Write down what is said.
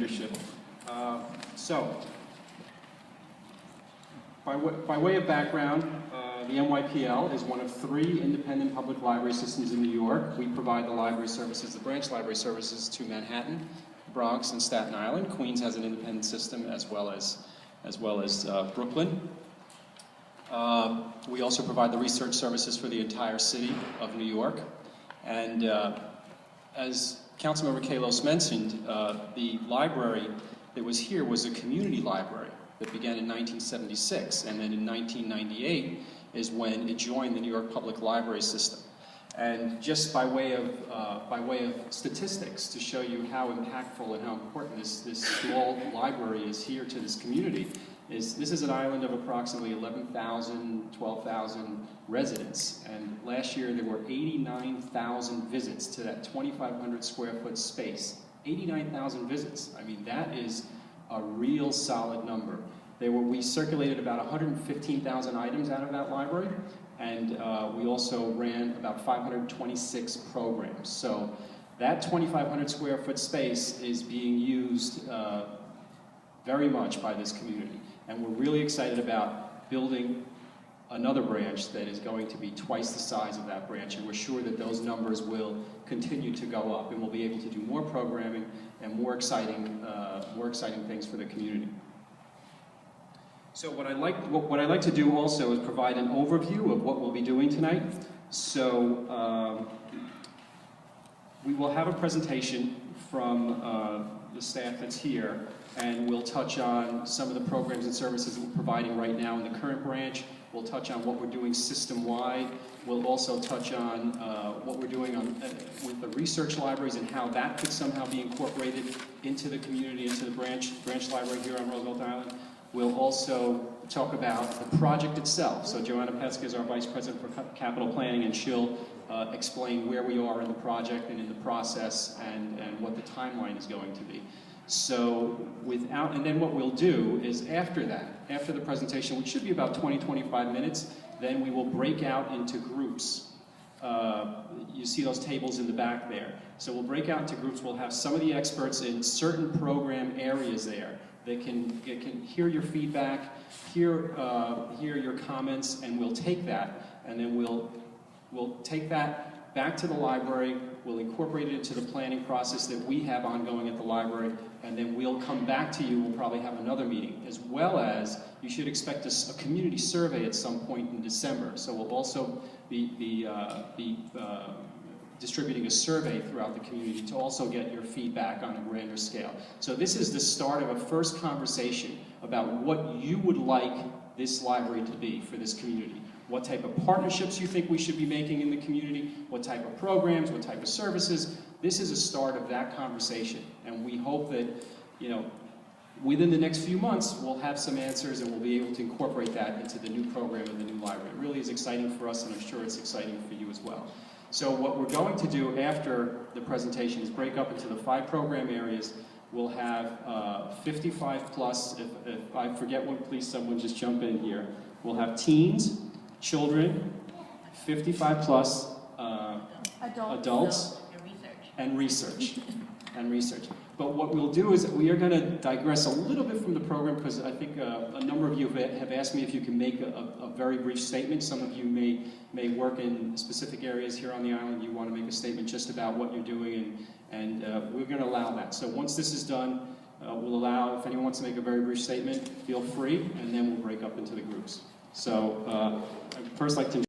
leadership. By way of background, the NYPL is one of 3 independent public library systems in New York. We provide the library services, the branch library services to Manhattan, Bronx, and Staten Island. Queens has an independent system as well as Brooklyn. We also provide the research services for the entire city of New York. And as Councilmember Kalos mentioned, the library that was here was a community library that began in 1976, and then in 1998 is when it joined the New York Public Library System. And just by way of statistics to show you how impactful and how important this small library is here to this community, this is an island of approximately 11,000, 12,000 residents. And last year there were 89,000 visits to that 2,500 square foot space. 89,000 visits. I mean, that is a real solid number. We circulated about 115,000 items out of that library, and we also ran about 526 programs. So that 2,500 square foot space is being used very much by this community. And we're really excited about building another branch that is going to be twice the size of that branch, and we're sure that those numbers will continue to go up, and we'll be able to do more programming and more exciting things for the community. So what I'd like to do also is provide an overview of what we'll be doing tonight. So we will have a presentation from the staff that's here, and we'll touch on some of the programs and services that we're providing right now in the current branch. We'll touch on what we're doing system-wide. We'll also touch on what we're doing with the research libraries and how that could somehow be incorporated into the community, into the branch library here on Roosevelt Island. We'll also talk about the project itself. So Joanna Pesca is our Vice President for Capital Planning, and she'll explain where we are in the project and in the process and what the timeline is going to be. So and then what we'll do is after the presentation, which should be about 20-25 minutes, then we will break out into groups. You see those tables in the back there. So we'll break out into groups. We'll have some of the experts in certain program areas there. They can hear your feedback, hear your comments, and we'll take that, and then we'll take that back to the library. We'll incorporate it into the planning process that we have ongoing at the library, and then we'll come back to you. We'll probably have another meeting, as well as you should expect a community survey at some point in December. So we'll also be distributing a survey throughout the community to also get your feedback on a grander scale. So this is the start of a first conversation about what you would like this library to be for this community. What type of partnerships you think we should be making in the community, what type of programs, what type of services. This is a start of that conversation, and we hope that, within the next few months, we'll have some answers and we'll be able to incorporate that into the new program and the new library. It really is exciting for us, and I'm sure it's exciting for you as well. So what we're going to do after the presentation is break up into the 5 program areas. We'll have 55 plus, if I forget one, please someone just jump in here. We'll have teens, children, 55 plus, adults and research. But what we'll do is we are going to digress a little bit from the program, because I think a number of you have asked me if you can make a very brief statement. Some of you may work in specific areas here on the island. You want to make a statement just about what you're doing, and we're going to allow that. So once this is done, we'll allow, if anyone wants to make a very brief statement, feel free, and then we'll break up into the groups. So I'd first like to